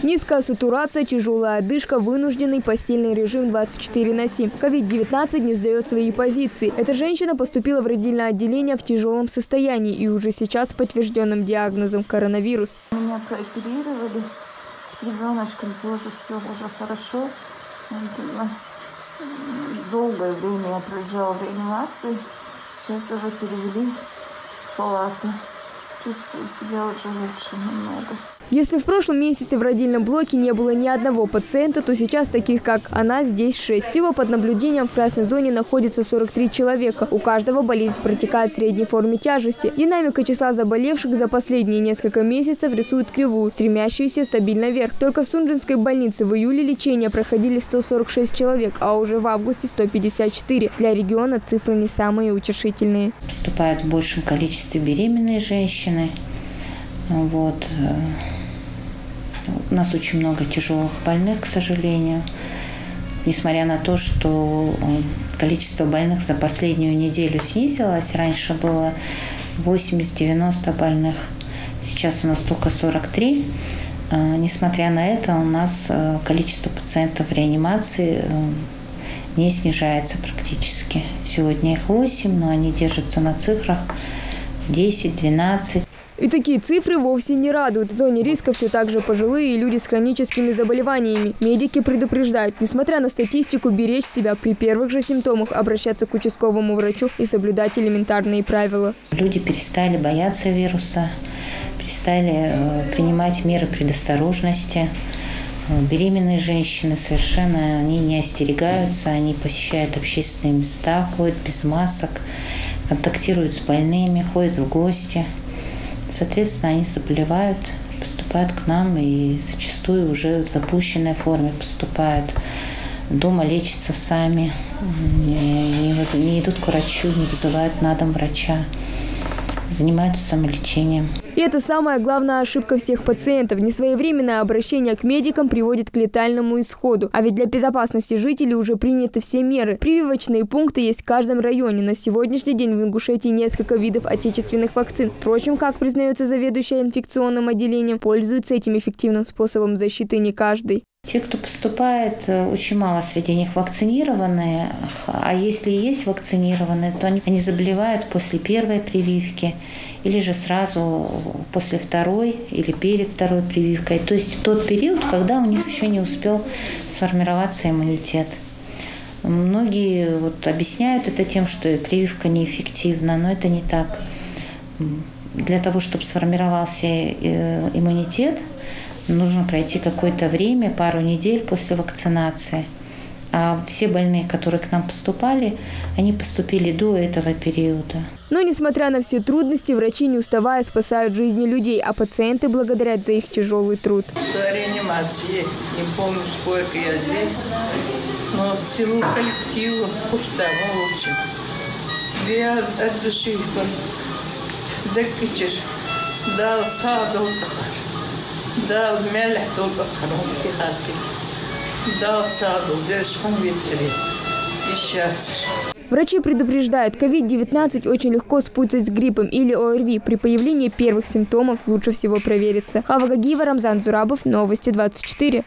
Низкая сатурация, тяжелая одышка, вынужденный постельный режим 24/7. COVID-19 не сдает свои позиции. Эта женщина поступила в родильное отделение в тяжелом состоянии и уже сейчас с подтвержденным диагнозом коронавирус. Меня прооперировали, с ребеночком тоже все уже хорошо. Долгое время я пролежала в реанимации, сейчас уже перевели в палату. Чувствую себя уже лучше немного. Если в прошлом месяце в родильном блоке не было ни одного пациента, то сейчас таких, как она, здесь 6. Всего под наблюдением в красной зоне находится 43 человека. У каждого болезнь протекает в средней форме тяжести. Динамика числа заболевших за последние несколько месяцев рисует кривую, стремящуюся стабильно вверх. Только в Сунжинской больнице в июле лечение проходили 146 человек, а уже в августе 154. Для региона цифры не самые утешительные. Поступают в большем количестве беременные женщины. Вот. У нас очень много тяжелых больных, к сожалению. Несмотря на то, что количество больных за последнюю неделю снизилось, раньше было 80-90 больных, сейчас у нас только 43. Несмотря на это, у нас количество пациентов в реанимации не снижается практически. Сегодня их 8, но они держатся на цифрах 10-12. И такие цифры вовсе не радуют. В зоне риска все так же пожилые и люди с хроническими заболеваниями. Медики предупреждают, несмотря на статистику, беречь себя при первых же симптомах, обращаться к участковому врачу и соблюдать элементарные правила. Люди перестали бояться вируса, перестали принимать меры предосторожности. Беременные женщины совершенно они не остерегаются, они посещают общественные места, ходят без масок, контактируют с больными, ходят в гости. Соответственно, они заболевают, поступают к нам и зачастую уже в запущенной форме поступают. Дома лечатся сами, не идут к врачу, не вызывают на дом врача, занимаются самолечением. И это самая главная ошибка всех пациентов. Несвоевременное обращение к медикам приводит к летальному исходу. А ведь для безопасности жителей уже приняты все меры. Прививочные пункты есть в каждом районе. На сегодняшний день в Ингушетии несколько видов отечественных вакцин. Впрочем, как признается заведующая инфекционным отделением, пользуется этим эффективным способом защиты не каждый. Те, кто поступает, очень мало среди них вакцинированные. А если есть вакцинированные, то они заболевают после первой прививки или же сразу после второй или перед второй прививкой. То есть в тот период, когда у них еще не успел сформироваться иммунитет. Многие объясняют это тем, что прививка неэффективна, но это не так. Для того, чтобы сформировался иммунитет, нужно пройти какое-то время, пару недель после вакцинации. А все больные, которые к нам поступали, они поступили до этого периода. Но, несмотря на все трудности, врачи, не уставая, спасают жизни людей, а пациенты благодарят за их тяжелый труд. В реанимации, не помню, сколько я здесь, но всему коллективу, в общем, я от души докучишь, дал саду, дал мелех, только хранки хаты. Врачи предупреждают, COVID-19 очень легко спутать с гриппом или ОРВИ. При появлении первых симптомов лучше всего провериться. Хава Гагиева, Рамзан Зурабов, Новости 24.